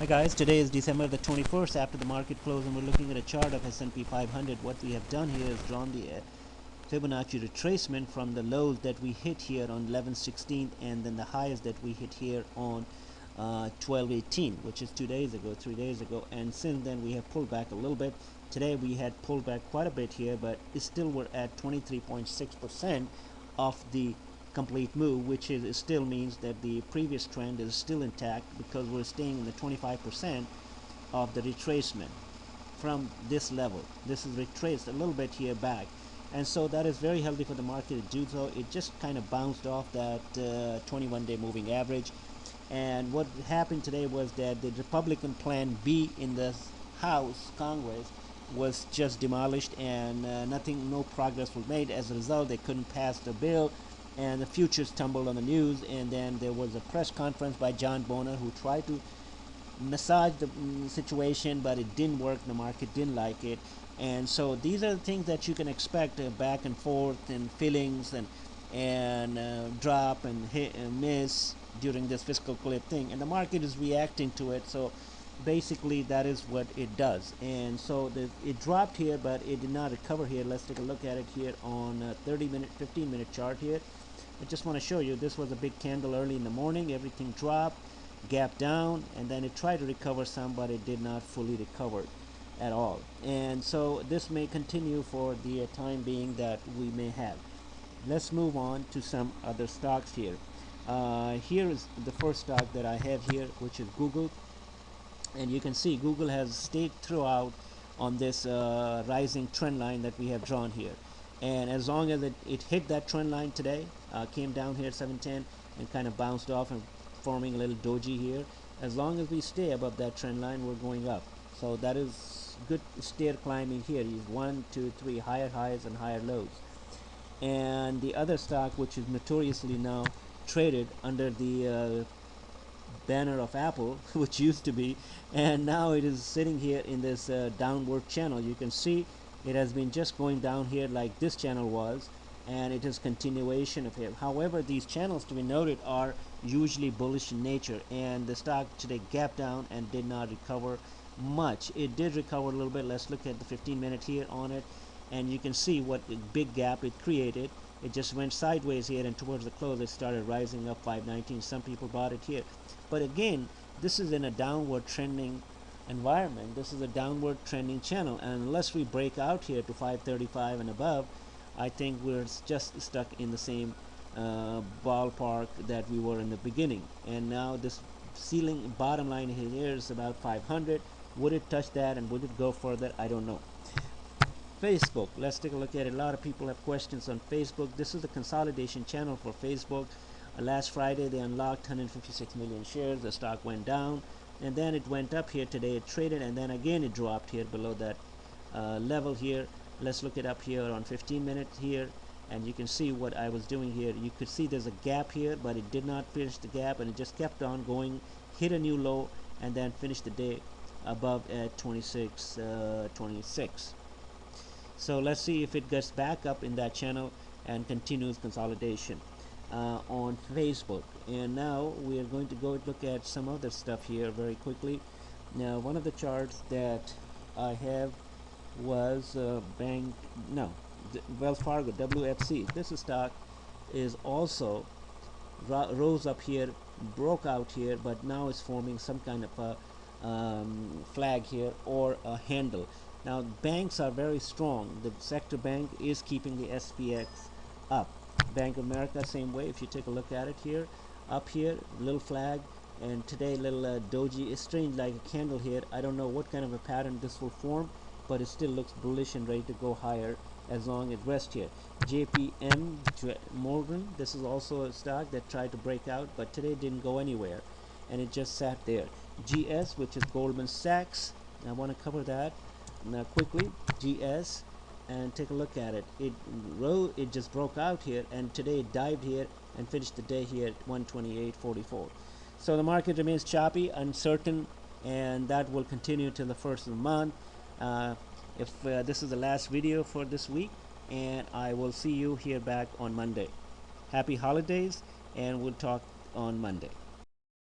Hi guys, today is December the 21st after the market close, and we're looking at a chart of S&P 500. What we have done here is drawn the Fibonacci retracement from the lows that we hit here on 11/16 and then the highs that we hit here on 12/18, which is 2 days ago, 3 days ago, and since then we have pulled back a little bit. Today we had pulled back quite a bit here, but still we're at 23.6% of the complete move, which still means that the previous trend is still intact because we're staying in the 25% of the retracement from this level. This is retraced a little bit here back, and so that is very healthy for the market to do so. It just kind of bounced off that 21-day moving average, and what happened today was that the Republican Plan B in the House Congress was just demolished, and no progress was made. As a result, they couldn't pass the bill, and the futures tumbled on the news. And then there was a press conference by John Boehner, who tried to massage the situation, but it didn't work. The market didn't like it, and so these are the things that you can expect, back and forth and feelings and drop and hit and miss during this fiscal cliff thing, and the market is reacting to it. So basically that is what it does, and so it dropped here, but it did not recover here. Let's take a look at it here on a 30-minute 15-minute chart here. I just want to show you, this was a big candle early in the morning. Everything dropped, gap down, and then it tried to recover some, but it did not fully recover at all. And so this may continue for the time being that we may have. Let's move on to some other stocks here. Here is the first stock that I have here, which is Google. And you can see Google has stayed throughout on this rising trend line that we have drawn here, and as long as it hit that trend line today, came down here at 710 and kind of bounced off and forming a little doji here, as long as we stay above that trend line, we're going up. So that is good stair climbing here. Is 1 2 3 higher highs and higher lows. And the other stock, which is notoriously now traded under the banner of Apple, which used to be, and now it is sitting here in this downward channel. You can see it has been just going down here like this channel was, and it is continuation of it. However, these channels, to be noted, are usually bullish in nature, and the stock today gapped down and did not recover much. It did recover a little bit. Let's look at the 15-minute here on it, and you can see what a big gap it created. It just went sideways here, and towards the close it started rising up 519. Some people bought it here, but again, this is in a downward trending environment. This is a downward trending channel, and unless we break out here to 535 and above, I think we're just stuck in the same ballpark that we were in the beginning. And now this ceiling bottom line here is about 500. Would it touch that, and would it go further? I don't know. Facebook, let's take a look at it. A lot of people have questions on Facebook. This is the consolidation channel for Facebook. Last Friday they unlocked 156 million shares. The stock went down, and then it went up here today. It traded, and then again it dropped here below that level here. Let's look it up here on 15 minutes here, and you can see what I was doing here. You could see there's a gap here, but it did not finish the gap, and it just kept on going, hit a new low, and then finished the day above at 26.26. So let's see if it gets back up in that channel and continues consolidation on Facebook. And now we are going to go look at some other stuff here very quickly. Now, one of the charts that I have was Wells Fargo, WFC. This stock is also rose up here, broke out here, but now is forming some kind of a flag here or a handle. Now, banks are very strong. The sector bank is keeping the SPX up. Bank of America, same way. If you take a look at it here, up here, little flag, and today little doji. It's strange, like a candle here. I don't know what kind of a pattern this will form, but it still looks bullish and ready to go higher as long as it rests here. JPM Morgan, this is also a stock that tried to break out, but today didn't go anywhere, and it just sat there. GS, which is Goldman Sachs, I want to cover that now quickly. GS, and take a look at it. It just broke out here, and today it dived here and finished the day here at 128.44. So the market remains choppy, uncertain, and that will continue till the first of the month. If this is the last video for this week, and I will see you here back on Monday. Happy holidays, and we'll talk on Monday.